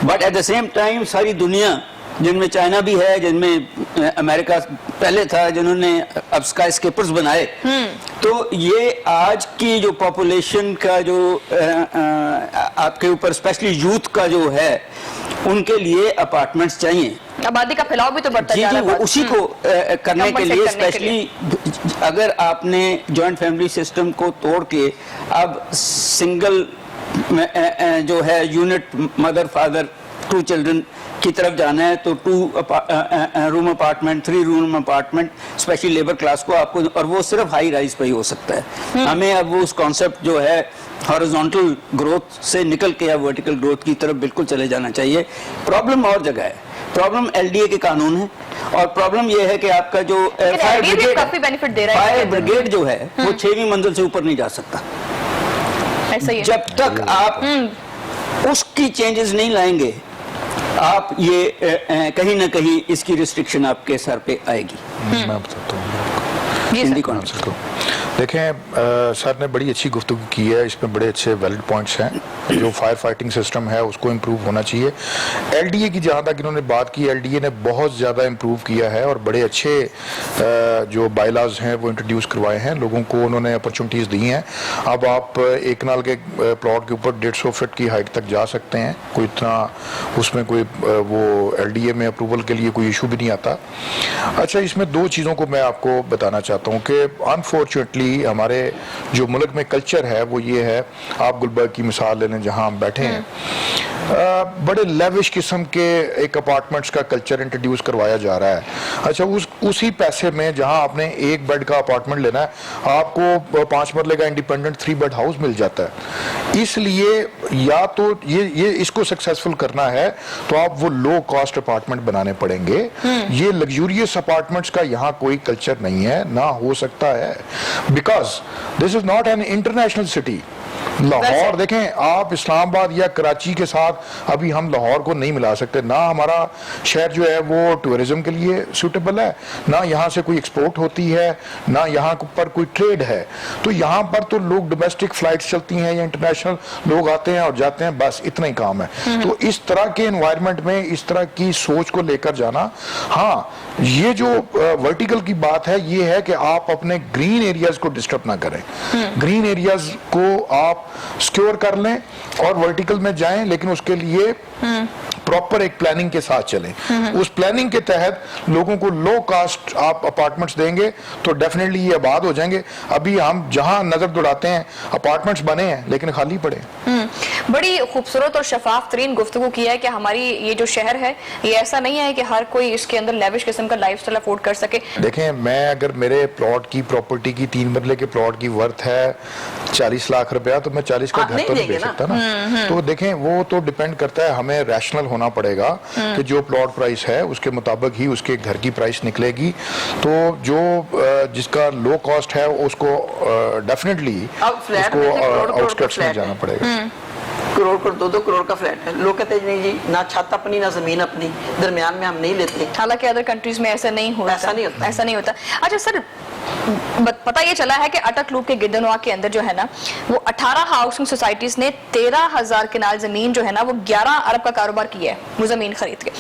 But at the same time सारी दुनिया, जिनमें चाइना भी है, जिनमें अमेरिका पहले था, जिन्होंने अब स्काई स्केपर्स बनाए, तो ये आज की जो पॉपुलेशन का जो आपके ऊपर स्पेशली यूथ का जो है, उनके लिए अपार्टमेंट्स चाहिए। आबादी का फैलाव भी तो बढ़ता जी जा जी, रहा वो है। उसी को करने के लिए स्पेशली अगर आपने जॉइंट फैमिली सिस्टम को तोड़ के अब सिंगल जो है यूनिट मदर फादर 2 चिल्ड्रन की तरफ जाना है, तो 2 room apartment 3 room apartment specially labour class को आपको, और वो सिर्फ हाई राइज पे ही हो सकता है। हमें अब उस कॉन्सेप्ट जो है हॉरिजॉन्टल ग्रोथ से निकल के अब वर्टिकल ग्रोथ की तरफ बिल्कुल चले जाना चाहिए। प्रॉब्लम और जगह है, प्रॉब्लम LDA के कानून है, और प्रॉब्लम यह है कि आपका जो फायर ब्रिगेड, काफी बेनिफिट दे रहा है फायर ब्रिगेड जो है वो 6वीं मंजिल से ऊपर नहीं जा सकता ऐसा ही है। जब तक आप उसकी चेंजेस नहीं लाएंगे। आप ये कहीं ना कहीं इसकी रिस्ट्रिक्शन आपके सर पे आएगी। मैं बताता हूँ आपको। जी हिंदी सर। कॉन्सेप्ट को देखें, सर ने बड़ी अच्छी गुफ्तगू की है, इसमें बड़े अच्छे वैलिड पॉइंट्स हैं। जो फायर फाइटिंग सिस्टम है उसको इम्प्रूव होना चाहिए। LDA की जहाँ तक इन्होंने बात की, LDA ने बहुत ज़्यादा इम्प्रूव किया है और बड़े अच्छे जो बायलाज हैं वो इंट्रोड्यूस करवाए हैं, लोगों को उन्होंने अपॉर्चुनिटीज़ दी हैं। अब आप एक नाल के प्लॉट के ऊपर 150 फीट की हाइट तक जा सकते हैं, कोई इतना उसमें कोई वो LDA में अप्रूवल के लिए कोई इशू भी नहीं आता। अच्छा, इसमें 2 चीज़ों को मैं आपको बताना चाहता हूँ कि अनफॉर्चुनेटली हमारे जो मुल्क में कल्चर है वो ये है, आप गुलबर्ग की मिसाल ले लें जहां हम बैठे हैं, बड़े लेविश किस्म के एक अपार्टमेंट्स का कल्चर इंट्रोड्यूस करवाया जा रहा है। अच्छा, उसी पैसे में जहां आपने 1 बेड का अपार्टमेंट लेना है, आपको 5 मरले का इंडिपेंडेंट 3 बेड हाउस मिल जाता है। इसलिए या तो ये इसको सक्सेसफुल करना है तो आप वो लो कॉस्ट अपार्टमेंट बनाने पड़ेंगे। ये लग्जूरियस अपार्टमेंट्स का यहाँ कोई कल्चर नहीं है, ना हो सकता है, because this is not an international city. Lahore देखें आप, इस्लामाबाद या कराची के साथ अभी हम लाहौर को नहीं मिला सकते। ना हमारा शहर जो है वो टूरिज्म के लिए सूटेबल है, ना यहाँ से कोई एक्सपोर्ट होती है, ना यहाँ पर कोई ट्रेड है। तो यहाँ पर तो लोग डोमेस्टिक फ्लाइट्स चलती हैं या इंटरनेशनल लोग आते हैं और जाते हैं, बस इतना ही काम है। तो इस तरह के एनवायरनमेंट में इस तरह की सोच को लेकर जाना, हाँ, ये जो वर्टिकल की बात है ये है कि आप अपने ग्रीन एरियाज को डिस्टर्ब ना करें। ग्रीन एरियाज को आप सिक्योर कर लें और वर्टिकल में जाएं, लेकिन उसके लिए प्रॉपर एक प्लानिंग के साथ चलें। उस प्लानिंग के तहत लोगों को लो कास्ट आप अपार्टमेंट्स देंगे तो डेफिनेटली ये आबाद हो जाएंगे। अभी हम जहां नजर दौड़ाते हैं अपार्टमेंट्स बने हैं लेकिन खाली पड़े। बड़ी खूबसूरत और शफाफ तरीन गुफ्तगू की है कि हमारी ये जो शहर है ये ऐसा नहीं है कि हर कोई इसके अंदर लेविश किस्म का लाइफस्टाइल अफोर्ड कर सके। देखें, मैं अगर मेरे प्लॉट की प्रॉपर्टी की 3 मरले के प्लॉट की वर्थ है 40 लाख रुपया, तो मैं 40 का आप घर नहीं तो नहीं देंगे दे ना। सकता ना। तो देखें, वो तो डिपेंड करता है, हमें रैशनल होना पड़ेगा कि जो प्लॉट प्राइस है उसके मुताबिक ही उसके घर की प्राइस निकलेगी। तो जो जिसका लो कॉस्ट है उसको डेफिनेटली अब फ्लैट उसको में से करोड़ का आउटस्कर्ट्स में फ्लैट जाना है। पड़ेगा। करोड़ पर 2-2 करोड़ का फ्लैट है, लोग कहते हैं नहीं जी, ना छत अपनी ना जमीन अपनी, दरमियान में हम नहीं लेते। हालांकि अदर कंट्रीज में ऐसा नहीं होता। ऐसा नहीं होता। ऐसा नहीं होता। अच्छा सर, पता ये चला है कि अटक लूप के गिरदनवा के अंदर जो है ना वो 18 हाउसिंग सोसाइटीज ने 13,000 किनाल जमीन जो है ना वो 11 अरब का कारोबार किया है वो जमीन खरीद के।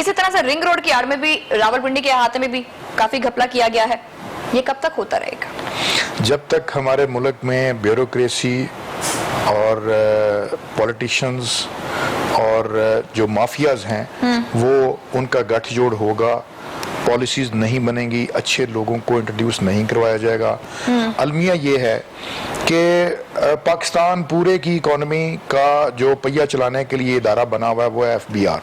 इसी तरह से रिंग रोड की आड़ में भी, रावलपिंडी के अहाते में भी काफी घपला किया गया है। ये कब तक होता रहेगा? जब तक हमारे मुल्क में ब्यूरोक्रेसी और पॉलिटिशियंस और जो माफियाज हैं वो उनका गठजोड़ होगा, पॉलिसीज नहीं बनेंगी, अच्छे लोगों को इंट्रोड्यूस नहीं करवाया जाएगा। अलमिया ये है कि पाकिस्तान पूरे की इकोनॉमी का जो पहिया चलाने के लिए इदारा बना हुआ है वो है FBR।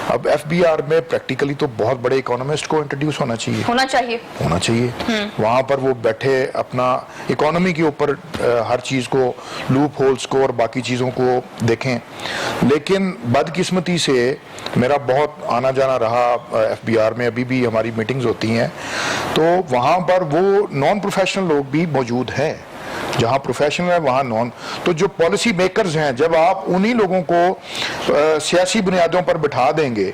अब FBR में प्रैक्टिकली तो बहुत बड़े इकोनॉमिस्ट को इंट्रोड्यूस होना चाहिए। वहां पर वो बैठे अपना इकोनॉमी के ऊपर हर चीज को, लूप होल्स को और बाकी चीजों को देखें। लेकिन बदकिस्मती से मेरा बहुत आना जाना रहा FBR में, अभी भी हमारी मीटिंग्स होती हैं, तो वहां पर वो नॉन प्रोफेशनल लोग भी मौजूद हैं। जहां प्रोफेशनल है वहां नॉन। तो जो पॉलिसी मेकर्स हैं, जब आप उन्हीं लोगों को सियासी बुनियादों पर बिठा देंगे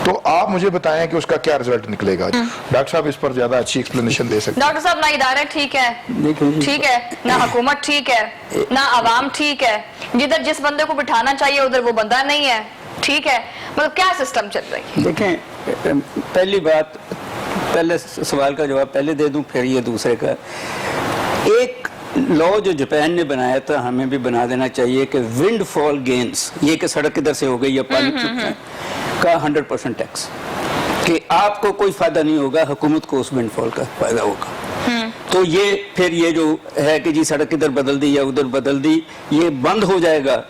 तो आप मुझे बताएं कि उसका क्या रिजल्ट निकलेगा। डॉक्टर साहब इस पर ज्यादा अच्छी एक्सप्लेनेशन दे सकते हैं। डॉक्टर साहब, ना इदारा ठीक है, देखिए ठीक है, ना हुकूमत ठीक है, ना आवाम ठीक है, जिधर जिस बंदे को बिठाना चाहिए उधर वो बंदा नहीं है, ठीक है, मतलब क्या सिस्टम चल रही है? देखें, पहली बात, पहले सवाल का जवाब पहले दे दूं, फिर ये दूसरे का। एक लॉ जो जापान ने बनाया था, हमें भी बना देना चाहिए कि विंडफॉल गेन्स, ये कि सड़क किधर से हो गई या पानी का 100% टैक्स, कि आपको कोई फायदा नहीं होगा, हुकूमत को उस विंडफॉल का फायदा होगा। तो ये फिर ये जो है कि जी सड़क इधर बदल दी या उधर बदल दी, ये बंद हो जाएगा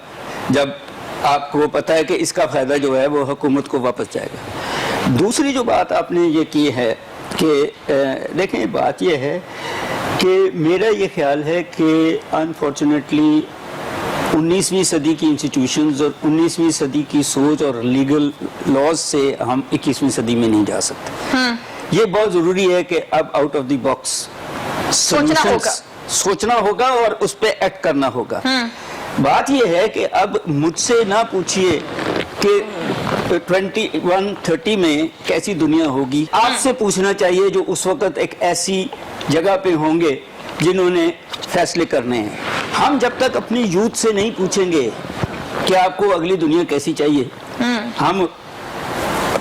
जब आपको पता है कि इसका फायदा जो है वो हुकूमत को वापस जाएगा। दूसरी जो बात आपने ये की है कि देखें, बात ये है कि मेरा ये ख्याल है कि अनफॉर्चुनेटली 19वीं सदी की इंस्टीट्यूशंस और 19वीं सदी की सोच और लीगल लॉज से हम 21वीं सदी में नहीं जा सकते। ये बहुत ज़रूरी है कि अब आउट ऑफ द बॉक्स सोचना होगा और उस पर एक्ट करना होगा। बात यह है कि अब मुझसे ना पूछिए कि 2130 में कैसी दुनिया होगी, आपसे पूछना चाहिए जो उस वक्त एक ऐसी जगह पे होंगे जिन्होंने फैसले करने हैं। हम जब तक अपनी यूथ से नहीं पूछेंगे कि आपको अगली दुनिया कैसी चाहिए, हम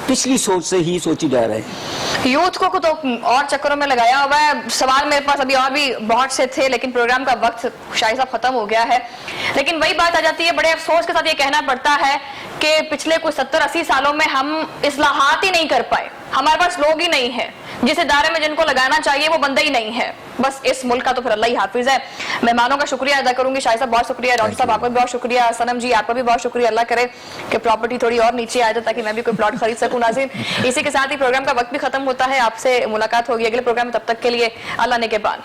पिछली सोच से ही सोची जा रहे हैं। यूथ को तो और चक्करों में लगाया हुआ है। सवाल मेरे पास अभी और भी बहुत से थे, लेकिन प्रोग्राम का वक्त शायद साहब खत्म हो गया है। लेकिन वही बात आ जाती है, बड़े अफसोस के साथ ये कहना पड़ता है कि पिछले कुछ 70-80 सालों में हम इस्लाहात ही नहीं कर पाए। हमारे पास लोग ही नहीं है, जिस इदारे में जिनको लगाना चाहिए वो बंदा ही नहीं है। बस इस मुल्क का तो फिर अल्लाह ही हाफिज है। मेहमानों का शुक्रिया अदा करूंगी। शाहिद साहब बहुत शुक्रिया, डॉक्टर साहब आपका भी बहुत शुक्रिया, सनम जी आपका भी बहुत शुक्रिया। अल्लाह करे कि प्रॉपर्टी थोड़ी और नीचे आ जाए ताकि मैं भी कोई प्लॉट खरीद सकूं। नाज़रीन, इसी के साथ ही प्रोग्राम का वक्त भी खत्म होता है। आपसे मुलाकात होगी अगले प्रोग्राम में, तब तक के लिए अल्लाह ने के बाद।